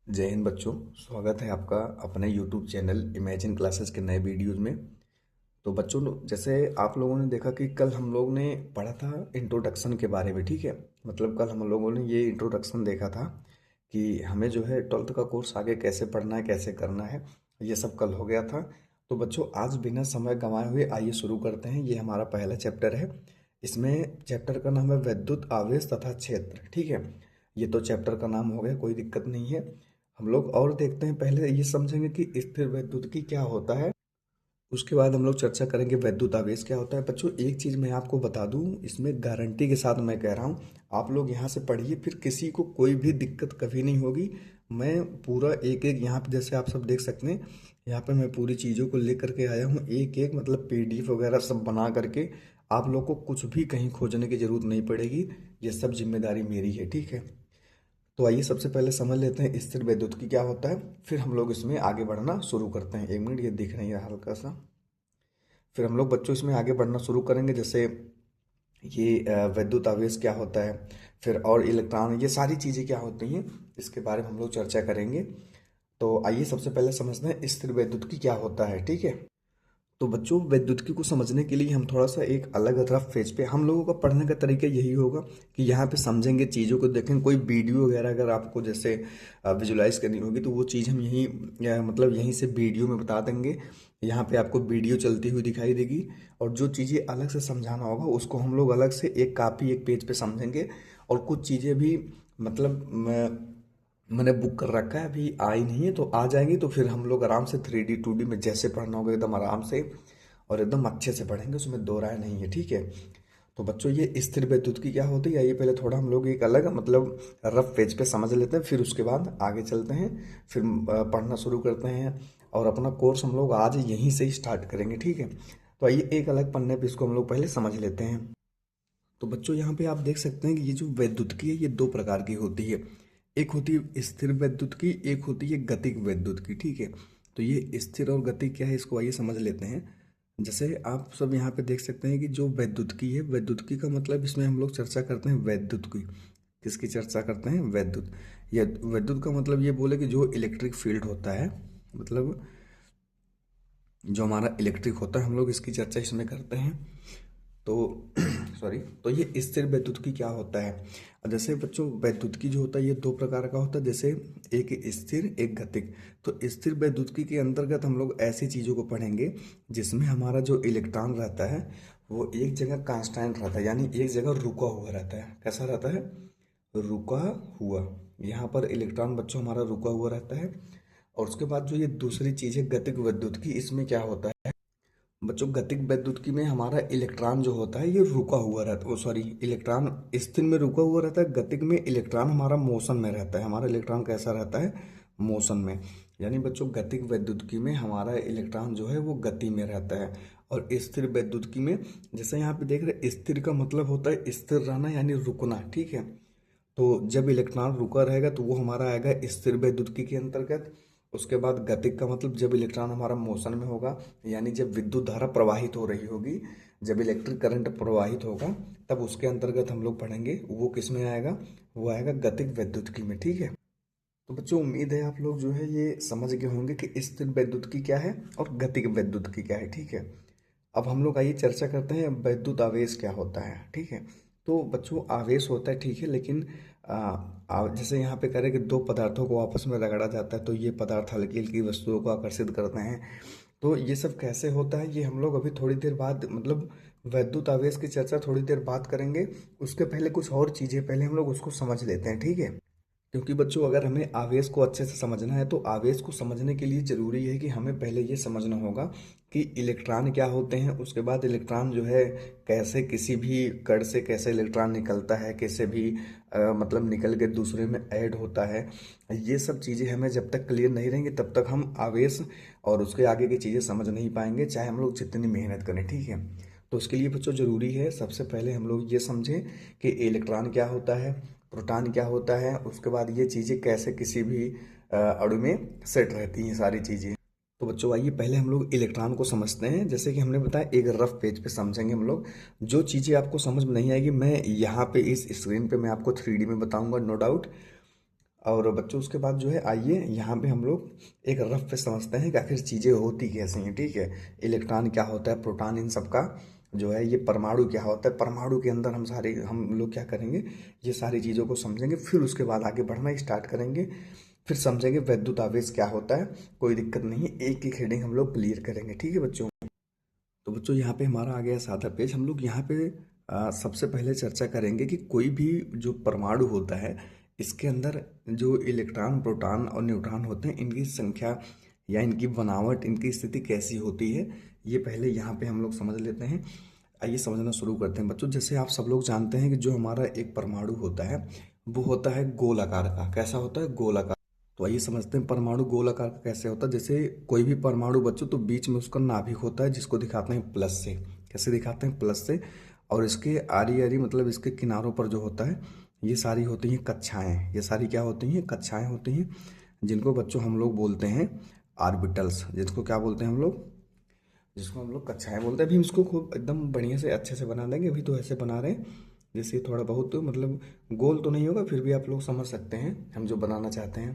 जय हिंद बच्चों। स्वागत है आपका अपने YouTube चैनल इमेजिन क्लासेस के नए वीडियोज़ में। तो बच्चों, जैसे आप लोगों ने देखा कि कल हम लोग ने पढ़ा था इंट्रोडक्शन के बारे में, ठीक है। मतलब कल हम लोगों ने ये इंट्रोडक्शन देखा था कि हमें जो है 12th का कोर्स आगे कैसे पढ़ना है, कैसे करना है, ये सब कल हो गया था। तो बच्चों, आज बिना समय गंवाए हुए आइए शुरू करते हैं। ये हमारा पहला चैप्टर है। इसमें चैप्टर का नाम है विद्युत आवेश तथा क्षेत्र, ठीक है। ये तो चैप्टर का नाम हो गया, कोई दिक्कत नहीं है। हम लोग और देखते हैं, पहले ये समझेंगे कि स्थिर वैद्युतिकी क्या होता है। उसके बाद हम लोग चर्चा करेंगे वैद्युत आवेश क्या होता है। बच्चों, एक चीज़ मैं आपको बता दूं, इसमें गारंटी के साथ मैं कह रहा हूं, आप लोग यहाँ से पढ़िए, फिर किसी को कोई भी दिक्कत कभी नहीं होगी। मैं पूरा एक एक यहाँ पे, जैसे आप सब देख सकते हैं, यहाँ पे मैं पूरी चीज़ों को लेकर के आया हूँ, एक एक मतलब पीडीएफ वगैरह सब बना करके। आप लोग को कुछ भी कहीं खोजने की ज़रूरत नहीं पड़ेगी। ये सब जिम्मेदारी मेरी है, ठीक है। तो आइए सबसे पहले समझ लेते हैं स्थिर वैद्युतिकी क्या होता है, फिर हम लोग इसमें आगे बढ़ना शुरू करते हैं। एक मिनट, ये दिख नहीं रहा हल्का सा। फिर हम लोग बच्चों इसमें आगे बढ़ना शुरू करेंगे, जैसे ये वैद्युत आवेश क्या होता है, फिर और इलेक्ट्रॉन, ये सारी चीज़ें क्या होती हैं, इसके बारे में हम लोग चर्चा करेंगे। तो आइए सबसे पहले समझते हैं स्थिर वैद्युतिकी क्या होता है, ठीक है। तो बच्चों, विद्युत को समझने के लिए हम थोड़ा सा एक अलग रफ फेज पे, हम लोगों का पढ़ने का तरीका यही होगा कि यहाँ पे समझेंगे, चीज़ों को देखेंगे। कोई वीडियो वगैरह अगर आपको जैसे विजुलाइज करनी होगी तो वो चीज़ हम यहीं मतलब यहीं से वीडियो में बता देंगे। यहाँ पे आपको वीडियो चलती हुई दिखाई देगी, और जो चीज़ें अलग से समझाना होगा उसको हम लोग अलग से एक कापी एक पेज पे समझेंगे। और कुछ चीज़ें भी मतलब मैंने बुक कर रखा है, अभी आई नहीं है, तो आ जाएंगी तो फिर हम लोग आराम से 3D 2D में जैसे पढ़ना होगा एकदम आराम से और एकदम अच्छे से पढ़ेंगे, उसमें दो राय नहीं है, ठीक है। तो बच्चों, ये स्थिर वैद्युतिकी क्या होती है, ये पहले थोड़ा हम लोग एक अलग मतलब रफ पेज पे समझ लेते हैं, फिर उसके बाद आगे चलते हैं, फिर पढ़ना शुरू करते हैं। और अपना कोर्स हम लोग आज यहीं से ही स्टार्ट करेंगे, ठीक है। तो आइए एक अलग पन्ने पे इसको हम लोग पहले समझ लेते हैं। तो बच्चों, यहाँ पे आप देख सकते हैं कि ये जो वैद्युतिकी है ये दो प्रकार की होती है। एक होती है स्थिर वैद्युतिकी, एक होती है गतिक वैद्युतिकी, ठीक है। तो ये स्थिर और गतिक क्या है, इसको आइए समझ लेते हैं। जैसे आप सब यहाँ पे देख सकते हैं कि जो वैद्युतिकी है, वैद्युतिकी का मतलब इसमें हम लोग चर्चा करते हैं वैद्युत की। किसकी चर्चा करते हैं? वैद्युत। या वैद्युत का मतलब ये बोले कि जो इलेक्ट्रिक फील्ड होता है, मतलब जो हमारा इलेक्ट्रिक होता है, हम लोग इसकी चर्चा इसमें करते हैं। तो सॉरी, तो ये स्थिर वैद्युतिकी क्या होता है। जैसे बच्चों, वैद्युतिकी जो होता है ये दो प्रकार का होता है, जैसे एक स्थिर एक गतिक। तो स्थिर वैद्युतिकी के अंतर्गत हम लोग ऐसी चीज़ों को पढ़ेंगे जिसमें हमारा जो इलेक्ट्रॉन रहता है वो एक जगह कांस्टेंट रहता है, यानी एक जगह रुका हुआ रहता है। कैसा रहता है? रुका हुआ। यहाँ पर इलेक्ट्रॉन बच्चों हमारा रुका हुआ रहता है। और उसके बाद जो ये दूसरी चीज़ है गतिक वैद्युतिकी, इसमें क्या होता है बच्चों, गतिक वैद्युतिकी में हमारा इलेक्ट्रॉन जो होता है ये रुका हुआ रहता है, सॉरी, इलेक्ट्रॉन स्थिर में रुका हुआ रहता है। गतिक में इलेक्ट्रॉन हमारा मोशन में रहता है। हमारा इलेक्ट्रॉन कैसा रहता है? मोशन में। यानी बच्चों, गतिक वैद्युतिकी में हमारा इलेक्ट्रॉन जो है वो गति में रहता है। और स्थिर वैद्युतिकी में, जैसे यहाँ पे देख रहे, स्थिर का मतलब होता है स्थिर रहना यानी रुकना, ठीक है। तो जब इलेक्ट्रॉन रुका रहेगा तो वो हमारा आएगा स्थिर वैद्युतिकी के अंतर्गत। उसके बाद गतिक का मतलब जब इलेक्ट्रॉन हमारा मोशन में होगा, यानी जब विद्युत धारा प्रवाहित हो रही होगी, जब इलेक्ट्रिक करंट प्रवाहित होगा, तब उसके अंतर्गत हम लोग पढ़ेंगे, वो किस में आएगा? वो आएगा गतिक वैद्युतिकी में, ठीक है। तो बच्चों, उम्मीद है आप लोग जो है ये समझ गए होंगे कि स्थिर वैद्युतिकी क्या है और गतिक वैद्युतिकी क्या है, ठीक है। अब हम लोग आइए चर्चा करते हैं वैद्युत आवेश क्या होता है, ठीक है। तो बच्चों, आवेश होता है, ठीक है, लेकिन जैसे यहाँ पे करें कि दो पदार्थों को आपस में रगड़ा जाता है तो ये पदार्थ हल्की हल्की वस्तुओं को आकर्षित करते हैं। तो ये सब कैसे होता है, ये हम लोग अभी थोड़ी देर बाद, मतलब वैद्युत आवेश की चर्चा थोड़ी देर बाद करेंगे। उसके पहले कुछ और चीज़ें पहले हम लोग उसको समझ लेते हैं, ठीक है। क्योंकि बच्चों, अगर हमें आवेश को अच्छे से समझना है तो आवेश को समझने के लिए ज़रूरी है कि हमें पहले ये समझना होगा कि इलेक्ट्रॉन क्या होते हैं। उसके बाद इलेक्ट्रॉन जो है कैसे, किसी भी कण से कैसे इलेक्ट्रॉन निकलता है, कैसे भी मतलब निकल के दूसरे में ऐड होता है। ये सब चीज़ें हमें जब तक क्लियर नहीं रहेंगी तब तक हम आवेश और उसके आगे की चीज़ें समझ नहीं पाएंगे, चाहे हम लोग जितनी मेहनत करें, ठीक है। तो उसके लिए बच्चों ज़रूरी है सबसे पहले हम लोग ये समझें कि इलेक्ट्रॉन क्या होता है, प्रोटॉन क्या होता है, उसके बाद ये चीज़ें कैसे किसी भी अणु में सेट रहती हैं सारी चीज़ें। तो बच्चों, आइए पहले हम लोग इलेक्ट्रॉन को समझते हैं। जैसे कि हमने बताया, एक रफ पेज पे समझेंगे हम लोग। जो चीज़ें आपको समझ में नहीं आएगी, मैं यहाँ पे इस स्क्रीन पे मैं आपको 3D में बताऊंगा, नो डाउट। और बच्चों उसके बाद जो है आइए यहाँ पे हम लोग एक रफ पे समझते हैं कि आखिर चीज़ें होती कैसी हैं, ठीक है। इलेक्ट्रॉन क्या होता है, प्रोटॉन, इन सब का जो है, ये परमाणु क्या होता है, परमाणु के अंदर हम लोग क्या करेंगे, ये सारी चीज़ों को समझेंगे, फिर उसके बाद आगे बढ़ना स्टार्ट करेंगे, फिर समझेंगे वैद्युत आवेश क्या होता है। कोई दिक्कत नहीं है, एक एक हेडिंग हम लोग क्लियर करेंगे, ठीक है बच्चों। तो बच्चों यहाँ पे हमारा आ गया सादा पेज। हम लोग यहाँ पे सबसे पहले चर्चा करेंगे कि कोई भी जो परमाणु होता है, इसके अंदर जो इलेक्ट्रॉन, प्रोटॉन और न्यूट्रॉन होते हैं, इनकी संख्या या इनकी बनावट, इनकी स्थिति कैसी होती है, ये पहले यहाँ पे हम लोग समझ लेते हैं। आइए समझना शुरू करते हैं बच्चों। जैसे आप सब लोग जानते हैं कि जो हमारा एक परमाणु होता है वो होता है गोल आकार का। कैसा होता है, गोल आकार। तो आइए समझते हैं परमाणु गोल आकार का कैसे होता है। जैसे कोई भी परमाणु बच्चों, तो बीच में उसका नाभिक होता है जिसको दिखाते हैं प्लस से। कैसे दिखाते हैं, प्लस से। और इसके आरी आरी मतलब इसके किनारों पर जो होता है, ये सारी होती हैं कक्षाएं। ये सारी क्या होती हैं, कक्षाएं होती हैं, जिनको बच्चों हम लोग बोलते हैं ऑर्बिटल्स। जिसको क्या बोलते हैं हम लोग, जिसको हम लोग कक्षाएं बोलते हैं। अभी हम इसको खूब एकदम बढ़िया से अच्छे से बना देंगे। अभी तो ऐसे बना रहे हैं जैसे थोड़ा बहुत, तो मतलब गोल तो नहीं होगा, फिर भी आप लोग समझ सकते हैं हम जो बनाना चाहते हैं।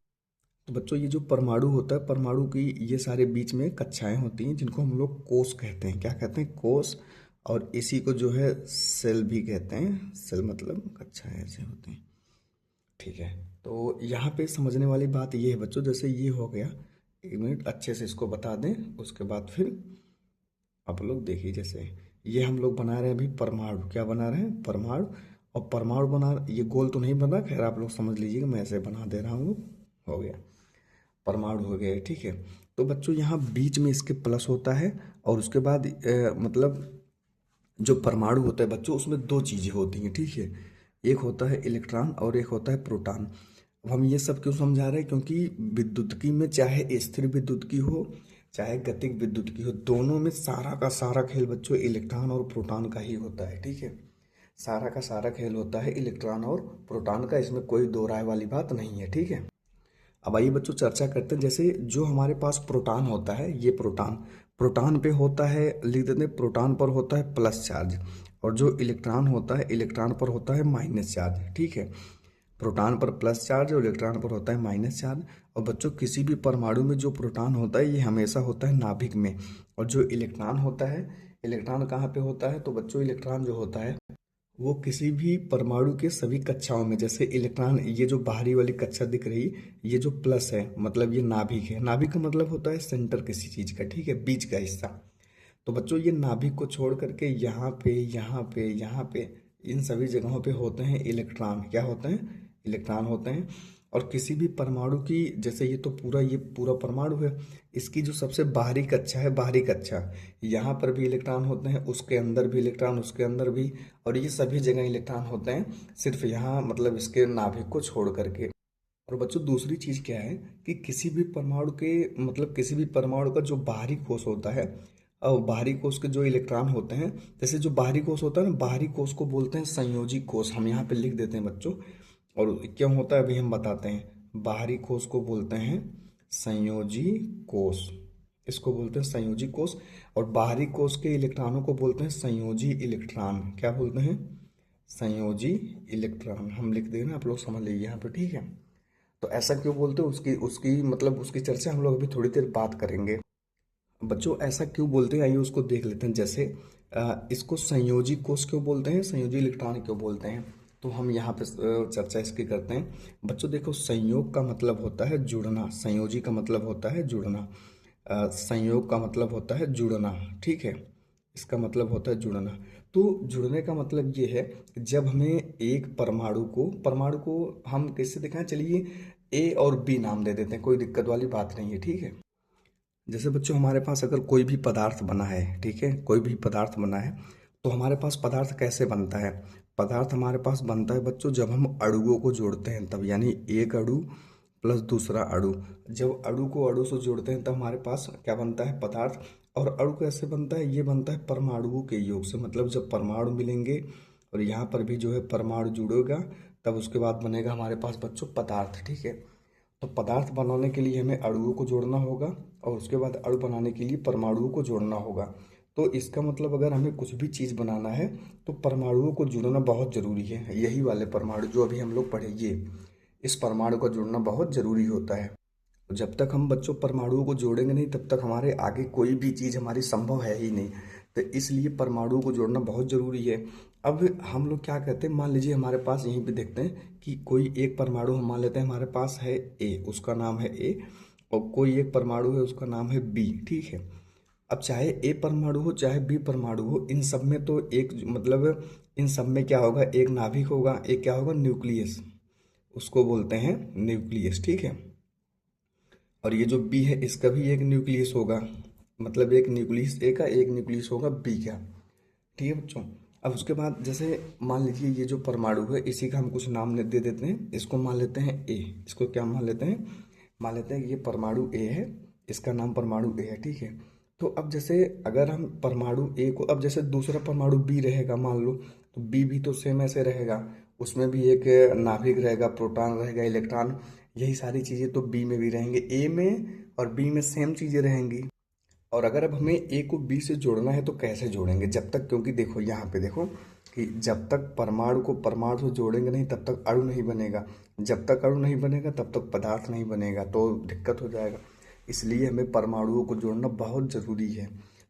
तो बच्चों ये जो परमाणु होता है, परमाणु की ये सारे बीच में कक्षाएं होती हैं, जिनको हम लोग कोष कहते हैं। क्या कहते हैं, कोष। और इसी को जो है सेल भी कहते हैं। सेल मतलब कक्षाएं ऐसे होती हैं, ठीक है। तो यहाँ पे समझने वाली बात ये है बच्चों, जैसे ये हो गया, एक मिनट अच्छे से इसको बता दें, उसके बाद फिर आप लोग देखिए। जैसे ये हम लोग बना रहे हैं अभी परमाणु। क्या बना रहे हैं, परमाणु। और परमाणु बना, ये गोल तो नहीं बना, खैर आप लोग समझ लीजिएगा, मैं ऐसे बना दे रहा हूँ। हो गया, परमाणु हो गए, ठीक है। तो बच्चों यहाँ बीच में इसके प्लस होता है, और उसके बाद मतलब जो परमाणु होता है बच्चों, उसमें दो चीज़ें होती हैं, ठीक है। एक होता है इलेक्ट्रॉन और एक होता है प्रोटॉन। अब हम ये सब क्यों समझा रहे हैं, क्योंकि विद्युतकी में चाहे स्थिर विद्युतकी हो चाहे गतिक विद्युतकी हो, दोनों में सारा का सारा खेल बच्चों इलेक्ट्रॉन और प्रोटॉन का ही होता है, ठीक है। सारा का सारा खेल होता है इलेक्ट्रॉन और प्रोटॉन का, इसमें कोई दो राय वाली बात नहीं है, ठीक है। अब आइए बच्चों चर्चा करते हैं। जैसे जो हमारे पास प्रोटॉन होता है, ये प्रोटॉन, प्रोटॉन पे होता है, लिख देते हैं, प्रोटॉन पर होता है प्लस चार्ज। और जो इलेक्ट्रॉन होता है, इलेक्ट्रॉन पर होता है माइनस चार्ज, ठीक है। प्रोटॉन पर प्लस चार्ज और इलेक्ट्रॉन पर होता है माइनस चार्ज। और बच्चों किसी भी परमाणु में जो प्रोटॉन होता है, ये हमेशा होता है नाभिक में। और जो इलेक्ट्रॉन होता है, इलेक्ट्रॉन कहाँ पे होता है, तो बच्चों इलेक्ट्रॉन जो होता है वो किसी भी परमाणु के सभी कक्षाओं में। जैसे इलेक्ट्रॉन, ये जो बाहरी वाली कक्षा दिख रही, ये जो प्लस है मतलब ये नाभिक है। नाभिक का मतलब होता है सेंटर किसी चीज का, ठीक है, बीच का हिस्सा। तो बच्चों ये नाभिक को छोड़ करके यहाँ पे, यहाँ पे, यहाँ पे, इन सभी जगहों पे होते हैं इलेक्ट्रॉन। क्या होते हैं, इलेक्ट्रॉन होते हैं। और किसी भी परमाणु की, जैसे ये पूरा परमाणु है, इसकी जो सबसे बाहरी कक्षा है, बाहरी कक्षा, यहाँ पर भी इलेक्ट्रॉन होते हैं, उसके अंदर भी इलेक्ट्रॉन, उसके अंदर भी, और ये सभी जगह इलेक्ट्रॉन होते हैं, सिर्फ यहाँ मतलब इसके नाभिक को छोड़ करके। और बच्चों दूसरी चीज क्या है कि किसी भी परमाणु के, मतलब किसी भी परमाणु का जो बाहरी कोष होता है, और बाहरी कोष के जो इलेक्ट्रॉन होते हैं, जैसे जो बाहरी कोष होता है ना, बाहरी कोष को बोलते हैं संयोजी कोष। हम यहाँ पे लिख देते हैं बच्चों, और क्यों होता है अभी हम बताते हैं। बाहरी कोष को बोलते हैं संयोजी कोष, इसको बोलते हैं संयोजी कोष। और बाहरी कोष के इलेक्ट्रॉनों को बोलते हैं संयोजी इलेक्ट्रॉन। क्या बोलते हैं, संयोजी इलेक्ट्रॉन। हम लिख देंगे, आप लोग समझ लीजिए यहाँ पे, ठीक है। तो ऐसा क्यों बोलते हैं, उसकी उसकी मतलब उसकी चर्चा हम लोग अभी थोड़ी देर बात करेंगे। बच्चों ऐसा क्यों बोलते हैं, आइए उसको देख लेते हैं। जैसे इसको संयोजी कोष क्यों बोलते हैं, संयोजी इलेक्ट्रॉन क्यों बोलते हैं, तो हम यहाँ पे चर्चा इसकी करते हैं। बच्चों देखो, संयोग का मतलब होता है जुड़ना, संयोजी का मतलब होता है जुड़ना, संयोग का मतलब होता है जुड़ना, ठीक है। इसका मतलब होता है जुड़ना। तो जुड़ने का मतलब ये है कि जब हमें एक परमाणु को हम कैसे दिखाएं, चलिए ए और बी नाम दे देते हैं, कोई दिक्कत वाली बात नहीं है, ठीक है। जैसे बच्चों हमारे पास अगर कोई भी पदार्थ बना है, ठीक है, कोई भी पदार्थ बना है, तो हमारे पास पदार्थ कैसे बनता है, पदार्थ हमारे पास बनता है बच्चों जब हम अणुओं को जोड़ते हैं तब, यानी एक अणु प्लस दूसरा अणु, जब अणु को अणु से जोड़ते हैं तब हमारे पास क्या बनता है, पदार्थ। और अणु कैसे बनता है, ये बनता है परमाणुओं के योग से, मतलब जब परमाणु मिलेंगे और यहाँ पर भी जो है परमाणु जुड़ेगा, तब उसके बाद बनेगा हमारे पास बच्चों पदार्थ, ठीक है। तो पदार्थ बनाने के लिए हमें अणुओं को जोड़ना होगा, और उसके बाद अणु बनाने के लिए परमाणुओं को जोड़ना होगा। तो इसका मतलब अगर हमें कुछ भी चीज़ बनाना है तो परमाणुओं को जोड़ना बहुत ज़रूरी है। यही वाले परमाणु जो अभी हम लोग पढ़े, इस परमाणु का जुड़ना बहुत जरूरी होता है। जब तक हम बच्चों परमाणुओं को जोड़ेंगे नहीं तब तक हमारे आगे कोई भी चीज़ हमारी संभव है ही नहीं। तो इसलिए परमाणुओं को जोड़ना बहुत ज़रूरी है। अब हम लोग क्या कहते हैं, मान लीजिए हमारे पास यहीं पे देखते हैं कि कोई एक परमाणु हम मान लेते हैं हमारे पास है ए, उसका नाम है ए, और कोई एक परमाणु है उसका नाम है बी, ठीक है। अब चाहे ए परमाणु हो चाहे बी परमाणु हो, इन सब में तो एक मतलब इन सब में क्या होगा, एक नाभिक होगा, एक क्या होगा, न्यूक्लियस, उसको बोलते हैं न्यूक्लियस, ठीक है। और ये जो बी है इसका भी एक न्यूक्लियस होगा, मतलब एक न्यूक्लियस ए का एक न्यूक्लियस होगा बी का, ठीक है बच्चों। अब उसके बाद जैसे मान लीजिए ये जो परमाणु है इसी का हम कुछ नाम दे देते हैं, इसको मान लेते हैं ए। इसको क्या मान लेते हैं, मान लेते हैं कि ये परमाणु ए है, इसका नाम परमाणु ए है, ठीक है। तो अब जैसे अगर हम परमाणु ए को, अब जैसे दूसरा परमाणु बी रहेगा मान लो, तो बी भी तो सेम ऐसे रहेगा, उसमें भी एक नाभिक रहेगा, प्रोटॉन रहेगा, इलेक्ट्रॉन, यही सारी चीज़ें तो बी में भी रहेंगे, ए में और बी में सेम चीज़ें रहेंगी। और अगर अब हमें ए को बी से जोड़ना है तो कैसे जोड़ेंगे, जब तक, क्योंकि देखो यहाँ पे देखो कि जब तक परमाणु को परमाणु से जोड़ेंगे नहीं तब तक अणु नहीं बनेगा, जब तक अणु नहीं बनेगा तब तक पदार्थ नहीं बनेगा, तो दिक्कत हो जाएगा। इसलिए हमें परमाणुओं को जोड़ना बहुत ज़रूरी है।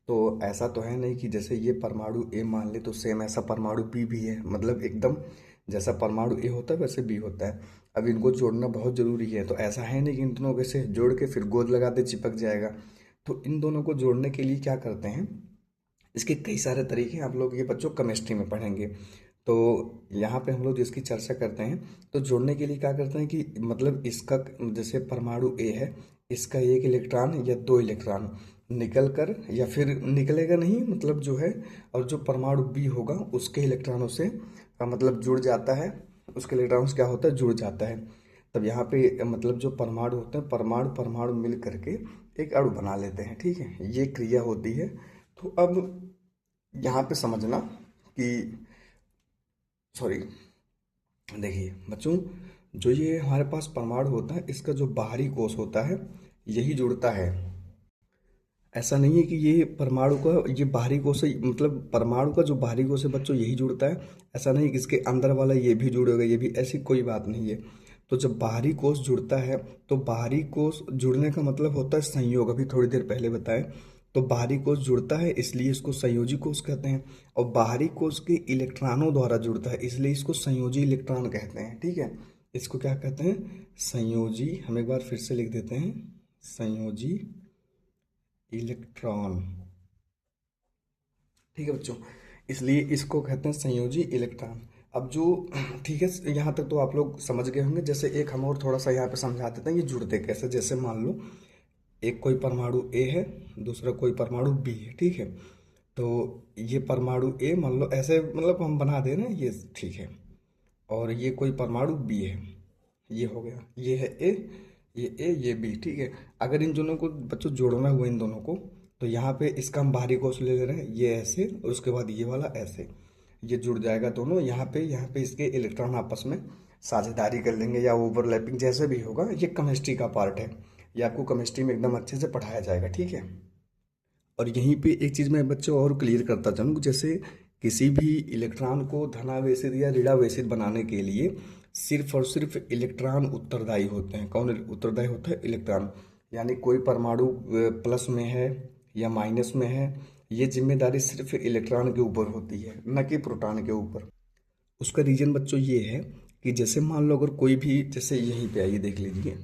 तो ऐसा तो है नहीं कि जैसे ये परमाणु ए मान ले तो सेम ऐसा परमाणु बी भी है, मतलब एकदम जैसा परमाणु ए होता है वैसे बी होता है। अब इनको जोड़ना बहुत ज़रूरी है, तो ऐसा है नहीं कि इन दोनों को से जोड़ के फिर गोद लगा दे चिपक जाएगा। तो इन दोनों को जोड़ने के लिए क्या करते हैं, इसके कई सारे तरीके हैं, आप लोग ये बच्चों केमिस्ट्री में पढ़ेंगे। तो यहाँ पे हम लोग जिसकी चर्चा करते हैं, तो जोड़ने के लिए क्या करते हैं कि मतलब इसका जैसे परमाणु ए है, इसका एक इलेक्ट्रॉन या दो इलेक्ट्रॉन निकल कर, या फिर निकलेगा नहीं मतलब जो है, और जो परमाणु बी होगा उसके इलेक्ट्रॉनों से मतलब जुड़ जाता है, उसके इलेक्ट्रॉन क्या होता है, जुड़ जाता है। तब यहाँ पे मतलब जो परमाणु होते हैं, परमाणु परमाणु मिल करके एक अणु बना लेते हैं, ठीक है, ये क्रिया होती है। तो अब यहाँ पे समझना कि, सॉरी, देखिए बच्चों, जो ये हमारे पास परमाणु होता है इसका जो बाहरी कोश होता है यही जुड़ता है। ऐसा नहीं है कि ये परमाणु का ये बाहरी कोश से, मतलब परमाणु का जो बाहरी कोश है बच्चों यही जुड़ता है, ऐसा नहीं कि इसके अंदर वाला ये भी जुड़ेगा ये भी, ऐसी कोई बात नहीं है। तो जब बाहरी कोश जुड़ता है तो बाहरी कोश जुड़ने का मतलब होता है संयोग, अभी थोड़ी देर पहले बताएं। तो बाहरी कोश जुड़ता है इसलिए इसको संयोजी कोश कहते हैं, और बाहरी कोश के इलेक्ट्रॉनों द्वारा जुड़ता है इसलिए इसको संयोजी इलेक्ट्रॉन कहते हैं, ठीक है। इसको क्या कहते हैं, संयोजी, हम एक बार फिर से लिख देते हैं, संयोजी इलेक्ट्रॉन, ठीक है बच्चों, इसलिए इसको कहते हैं संयोजी इलेक्ट्रॉन। अब जो, ठीक है, यहाँ तक तो आप लोग समझ गए होंगे। जैसे एक हम और थोड़ा सा यहाँ पे समझा देते हैं ये जुड़ते कैसे। जैसे मान लो एक कोई परमाणु ए है, दूसरा कोई परमाणु बी है, ठीक है। तो ये परमाणु ए मान लो ऐसे, मतलब हम बना दे रहे हैं ये, ठीक है, और ये कोई परमाणु बी है, ये हो गया, ये है ए ये बी, ठीक है। अगर इन दोनों को बच्चों जोड़ना हुआ इन दोनों को, तो यहाँ पे इसका हम बाहरी कोश ले रहे हैं, ये ऐसे और उसके बाद ये वाला ऐसे, ये जुड़ जाएगा दोनों। यहाँ पे इसके इलेक्ट्रॉन आपस में साझेदारी कर लेंगे या ओवरलैपिंग जैसे भी होगा, ये केमिस्ट्री का पार्ट है, ये आपको केमिस्ट्री में एकदम अच्छे से पढ़ाया जाएगा, ठीक है। और यहीं पे एक चीज़ मैं बच्चों और क्लियर करता चलूँ, जैसे किसी भी इलेक्ट्रॉन को धनावेशित या ऋणावेशित बनाने के लिए सिर्फ और सिर्फ इलेक्ट्रॉन उत्तरदायी होते हैं। कौन उत्तरदायी होता है, इलेक्ट्रॉन। यानी कोई परमाणु प्लस में है या माइनस में है, ये जिम्मेदारी सिर्फ इलेक्ट्रॉन के ऊपर होती है, न कि प्रोटॉन के ऊपर। उसका रीजन बच्चों ये है कि जैसे मान लो अगर कोई भी, जैसे यहीं पे आइए देख लीजिए,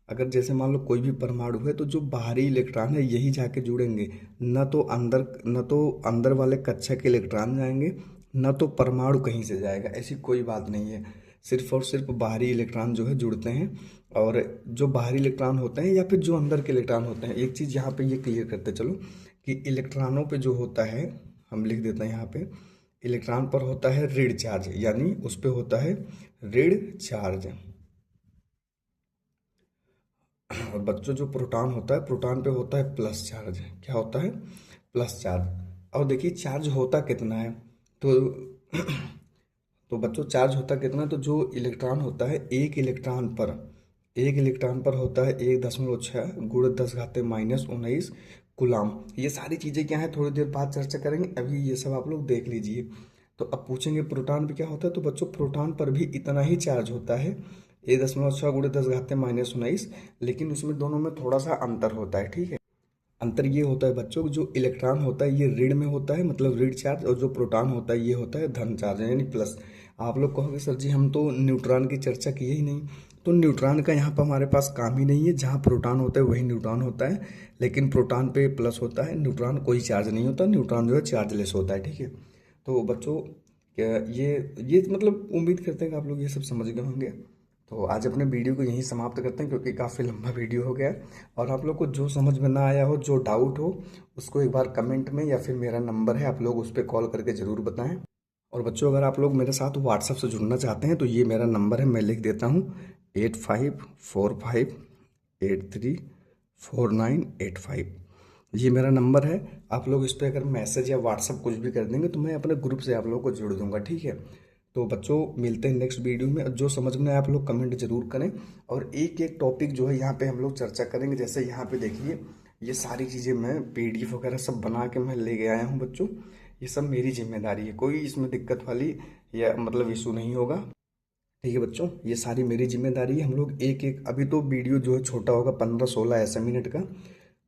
अगर जैसे मान लो कोई भी परमाणु है तो जो बाहरी इलेक्ट्रॉन है यही जाके जुड़ेंगे, न तो अंदर वाले कक्षा के इलेक्ट्रॉन जाएंगे, न तो परमाणु कहीं से जाएगा, ऐसी कोई बात नहीं है। सिर्फ और सिर्फ बाहरी इलेक्ट्रॉन जो है जुड़ते हैं। और जो बाहरी इलेक्ट्रॉन होते हैं या फिर जो अंदर के इलेक्ट्रॉन होते हैं, एक चीज़ यहाँ पे ये क्लियर करते चलो कि इलेक्ट्रॉनों पे जो होता है, हम लिख देते हैं यहाँ पे, इलेक्ट्रॉन पर होता है ऋण चार्ज, यानी उस पे होता है ऋण चार्ज। और बच्चों जो प्रोटॉन होता है, प्रोटॉन पे होता है प्लस चार्ज। क्या होता है, प्लस चार्ज। और देखिए चार्ज होता कितना है, तो तो बच्चों चार्ज होता कितना है, तो जो इलेक्ट्रॉन होता है एक इलेक्ट्रॉन पर होता है 1.6 गुणा 10⁻−19 कूलाम। ये सारी चीज़ें क्या है थोड़ी देर बाद चर्चा करेंगे, अभी ये सब आप लोग देख लीजिए। तो अब पूछेंगे प्रोटॉन पे क्या होता है, तो बच्चों प्रोटॉन पर भी इतना ही चार्ज होता है a/10⁻⁻19, लेकिन उसमें दोनों में थोड़ा सा अंतर होता है, ठीक है। अंतर ये होता है बच्चों, जो इलेक्ट्रॉन होता है ये ऋण में होता है, मतलब ऋण चार्ज, और जो प्रोटॉन होता है ये होता है धन चार्ज यानी प्लस। आप लोग कहोगे सर जी हम तो न्यूट्रॉन की चर्चा किए ही नहीं। तो न्यूट्रॉन का यहाँ पर हमारे पास काम ही नहीं है, जहाँ प्रोटॉन होता है वही न्यूट्रॉन होता है, लेकिन प्रोटॉन पे प्लस होता है, न्यूट्रॉन कोई चार्ज नहीं होता, न्यूट्रॉन जो है चार्जलेस होता है, ठीक है। तो बच्चों क्या ये मतलब उम्मीद करते हैं कि आप लोग ये सब समझ गए होंगे। तो आज अपने वीडियो को यहीं समाप्त करते हैं, क्योंकि काफ़ी लंबा वीडियो हो गया है। और आप लोग को जो समझ में ना आया हो, जो डाउट हो, उसको एक बार कमेंट में या फिर मेरा नंबर है, आप लोग उस पर कॉल करके ज़रूर बताएं। और बच्चों अगर आप लोग मेरे साथ व्हाट्सएप से जुड़ना चाहते हैं तो ये मेरा नंबर है, मैं लिख देता हूँ 8545834985। ये मेरा नंबर है। आप लोग इस पर अगर मैसेज या व्हाट्सएप कुछ भी कर देंगे तो मैं अपने ग्रुप से आप लोग को जोड़ दूंगा, ठीक है। तो बच्चों मिलते हैं नेक्स्ट वीडियो में। जो समझ में आए आप लोग कमेंट जरूर करें, और एक एक टॉपिक जो है यहाँ पे हम लोग चर्चा करेंगे। जैसे यहाँ पे देखिए, ये सारी चीज़ें मैं PDF वगैरह सब बना के मैं ले आया हूँ बच्चों। ये सब मेरी जिम्मेदारी है, कोई इसमें दिक्कत वाली या मतलब इशू नहीं होगा, ठीक है बच्चों। ये सारी मेरी जिम्मेदारी है। हम लोग एक एक, अभी तो वीडियो जो है छोटा होगा 15-16 ऐसे मिनट का,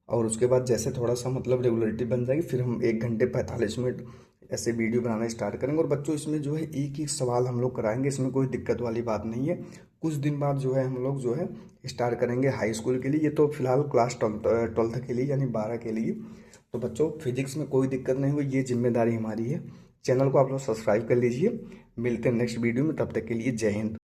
और उसके बाद जैसे थोड़ा सा मतलब रेगुलरिटी बन जाएगी फिर हम 1 घंटे 45 मिनट ऐसे वीडियो बनाना स्टार्ट करेंगे। और बच्चों इसमें जो है एक एक सवाल हम लोग कराएंगे, इसमें कोई दिक्कत वाली बात नहीं है। कुछ दिन बाद जो है हम लोग जो है स्टार्ट करेंगे हाई स्कूल के लिए। ये तो फिलहाल क्लास 12th के लिए यानी 12 के लिए। तो बच्चों फिजिक्स में कोई दिक्कत नहीं हुई, ये जिम्मेदारी हमारी है। चैनल को आप लोग सब्सक्राइब कर लीजिए। मिलते हैं नेक्स्ट वीडियो में, तब तक के लिए जय हिंद।